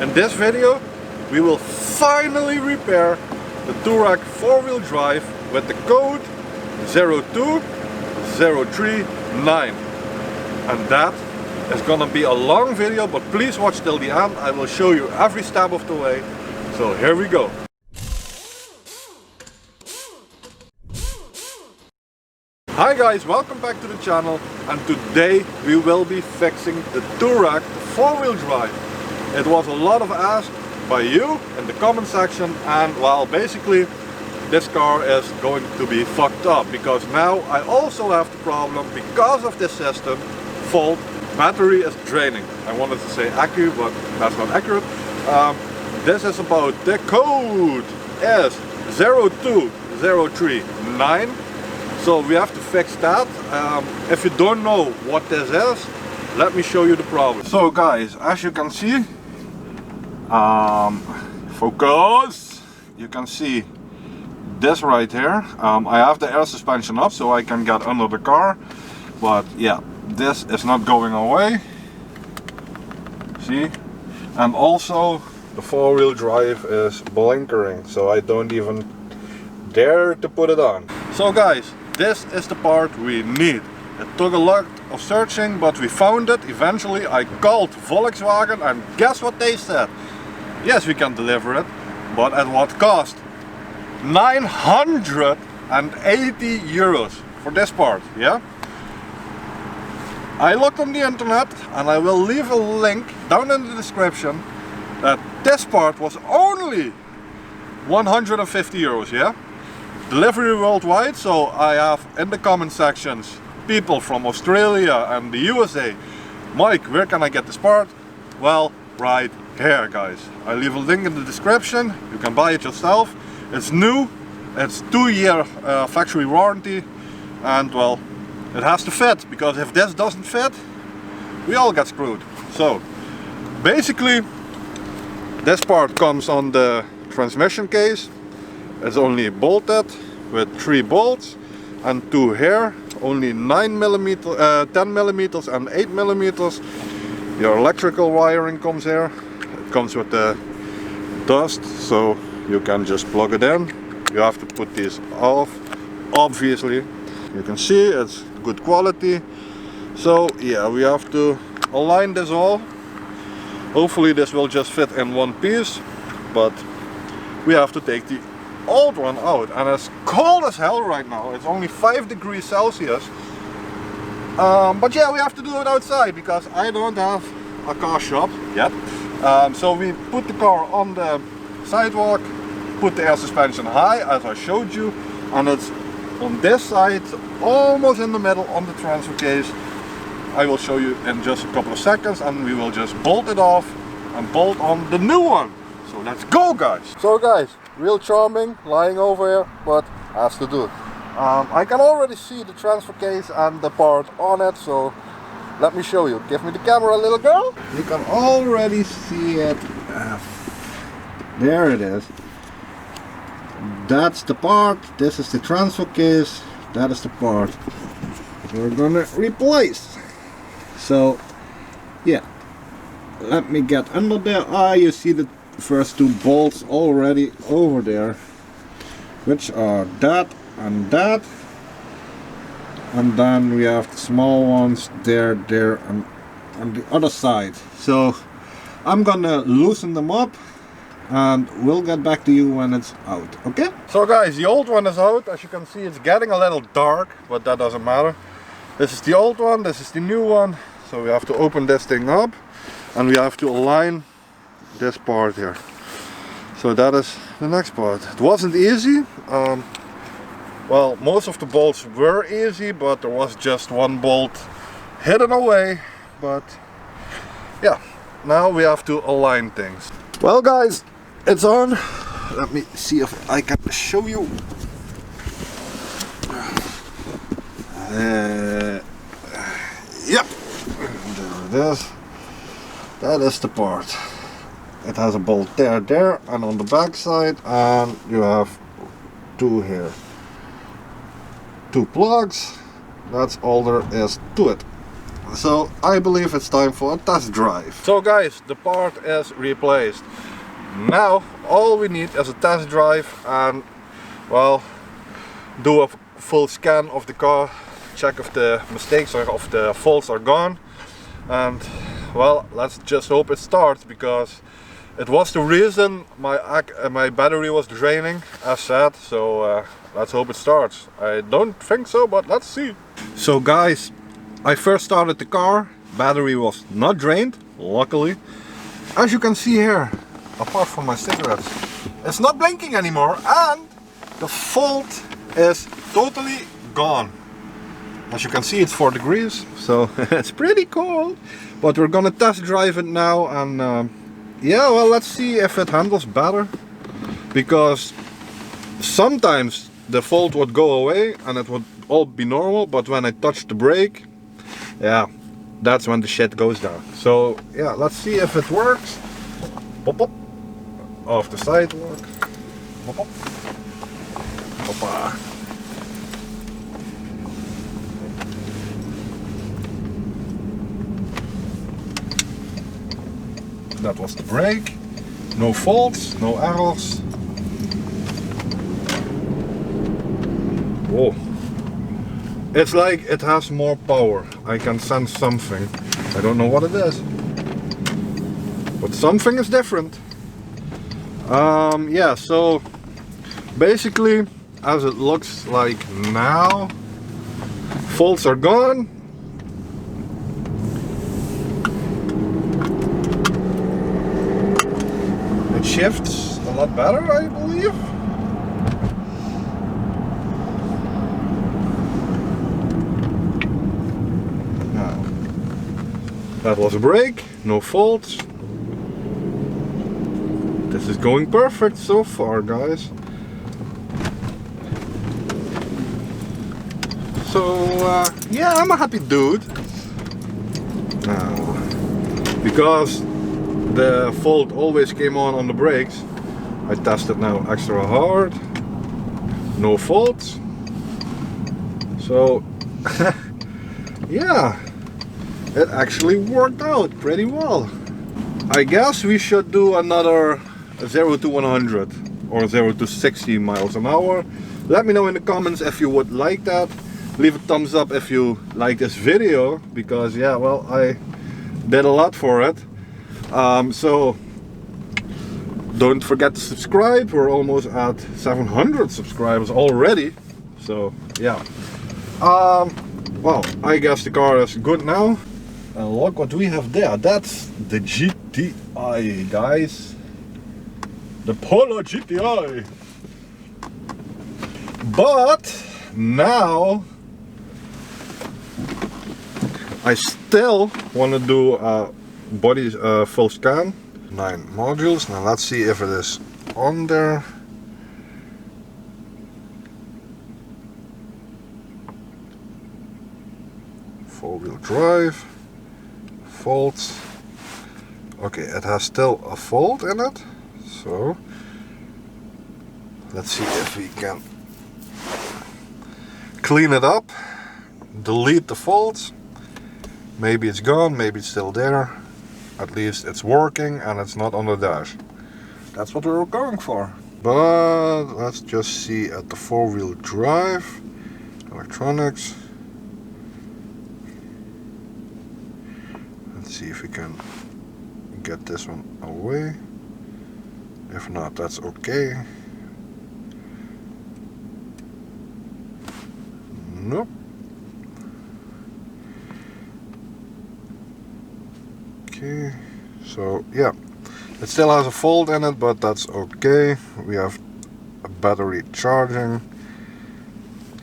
In this video we will finally repair the Touareg 4-wheel drive with the code 02039, and that is gonna be a long video, but please watch till the end. I will show you every step of the way. So here we go. Hi guys, welcome back to the channel, and today we will be fixing the Touareg 4-wheel drive. It was a lot of asked by you in the comment section, and well, basically this car is going to be fucked up because now I also have the problem because of this system fault. Battery is draining. I wanted to say accurate, but that's not accurate. This is about the code is 02039. So we have to fix that. If you don't know what this is, let me show you the problem. So guys, as you can see, focus, you can see this right here. I have the air suspension up so I can get under the car, but yeah, this is not going away. See? And also the 4-wheel drive is blinkering, so I don't even dare to put it on. So guys, this is the part we need. It took a lot of searching, but we found it eventually. I called Volkswagen, and guess what they said? Yes, we can deliver it, but at what cost? 980 euros for this part, yeah? I looked on the internet, and I will leave a link down in the description, that this part was only 150 euros, yeah? Delivery worldwide, so I have in the comment sections people from Australia and the USA. Mike, where can I get this part? Well, right here guys. I leave a link in the description, you can buy it yourself. It's new, it's 2-year factory warranty, and well, it has to fit, because if this doesn't fit, we all get screwed. So basically this part comes on the transmission case. It's only bolted with 3 bolts and 2 here, only 9 millimeters, 10 millimeters and 8 millimeters. Your electrical wiring comes here. It comes with the dust, so you can just plug it in. You have to put these off, obviously. You can see it's good quality. So yeah, we have to align this all. Hopefully this will just fit in one piece, but we have to take the old one out, and it's cold as hell right now. It's only 5 degrees Celsius, but yeah, we have to do it outside because I don't have a car shop yet. So we put the car on the sidewalk, put the air suspension high as I showed you, and it's on this side, almost in the middle on the transfer case. I will show you in just a couple of seconds, and we will just bolt it off and bolt on the new one. So let's go guys! So guys, real charming, lying over here, but has to do. I can already see the transfer case and the part on it, so let me show you. Give me the camera, little girl. You can already see it. There it is. That's the part. This is the transfer case. That is the part we're gonna replace. So yeah, let me get under there. You see the first 2 bolts already over there, which are that, and then we have the small ones there, and on the other side. So I'm gonna loosen them up, and we'll get back to you when it's out, okay? So guys, the old one is out. As you can see, it's getting a little dark, but that doesn't matter. This is the old one, this is the new one. So we have to open this thing up, and we have to align this part here. So that is the next part. It wasn't easy. Well, most of the bolts were easy, but there was just 1 bolt hidden away. But yeah, now we have to align things. Well guys, it's on. Let me see if I can show you. Yep, there it is. That is the part. It has a bolt there, and on the back side, and you have 2 here. 2 plugs. That's all there is to it. So I believe it's time for a test drive. So guys, the part is replaced. Now all we need is a test drive and, well, do a full scan of the car, check if the mistakes or if the faults are gone, and well, let's just hope it starts, because it was the reason my battery was draining, as said. So let's hope it starts. I don't think so, but let's see. So guys, I first started the car, battery was not drained, luckily. As you can see here, apart from my cigarettes, it's not blinking anymore, and the fault is totally gone. As you can see, it's 4 degrees, so it's pretty cold. But we're gonna test drive it now, and yeah, well, let's see if it handles better. Because sometimes the fault would go away and it would all be normal, but when I touch the brake, yeah, that's when the shit goes down. So yeah, let's see if it works. Pop pop. Off the sidewalk. Pop pop. Hoppa. That was the brake. No faults, no errors. Whoa. It's like it has more power. I can sense something. I don't know what it is, but something is different. Yeah, so basically, as it looks like now, faults are gone. It shifts a lot better, I believe. Now, that was a brake, no faults. This is going perfect so far, guys. So yeah, I'm a happy dude. Now, because the fault always came on the brakes, I tested now extra hard. No faults. So yeah, it actually worked out pretty well. I guess we should do another 0 to 100 or 0 to 60 miles an hour. Let me know in the comments if you would like that. Leave a thumbs up if you like this video, because yeah, well, I did a lot for it. So don't forget to subscribe. We're almost at 700 subscribers already. So yeah, well, I guess the car is good now. And look what we have there. That's the GTI, guys. The Polo GTI. But now I still want to do a body full scan. 9 modules. Now let's see if it is on there. Four-wheel drive. Faults. Okay, it has still a fault in it. So let's see if we can clean it up, delete the faults. Maybe it's gone, maybe it's still there. At least it's working and it's not on the dash. That's what we were going for. But let's just see at the four-wheel drive, electronics. Let's see if we can get this one away. If not, that's okay. Nope. Okay, so yeah, it still has a fault in it, but that's okay. We have a battery charging.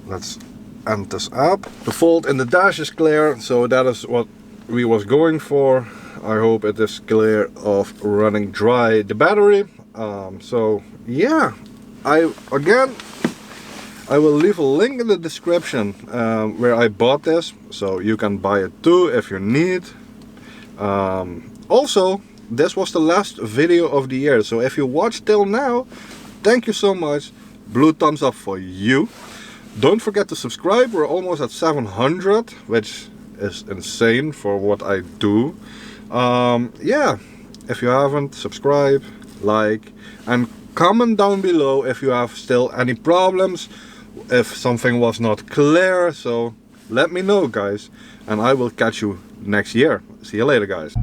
Let's end this up. The fault in the dash is clear, so that is what we was going for. I hope it is clear of running dry the battery. So yeah, I will leave a link in the description where I bought this, so you can buy it too if you need. Also, this was the last video of the year, so if you watched till now, thank you so much. Blue thumbs up for you. Don't forget to subscribe. We're almost at 700, which is insane for what I do. Yeah, if you haven't, subscribe, like, and comment down below if you have still any problems, if something was not clear. So let me know, guys, and I will catch you next year. See you later, guys.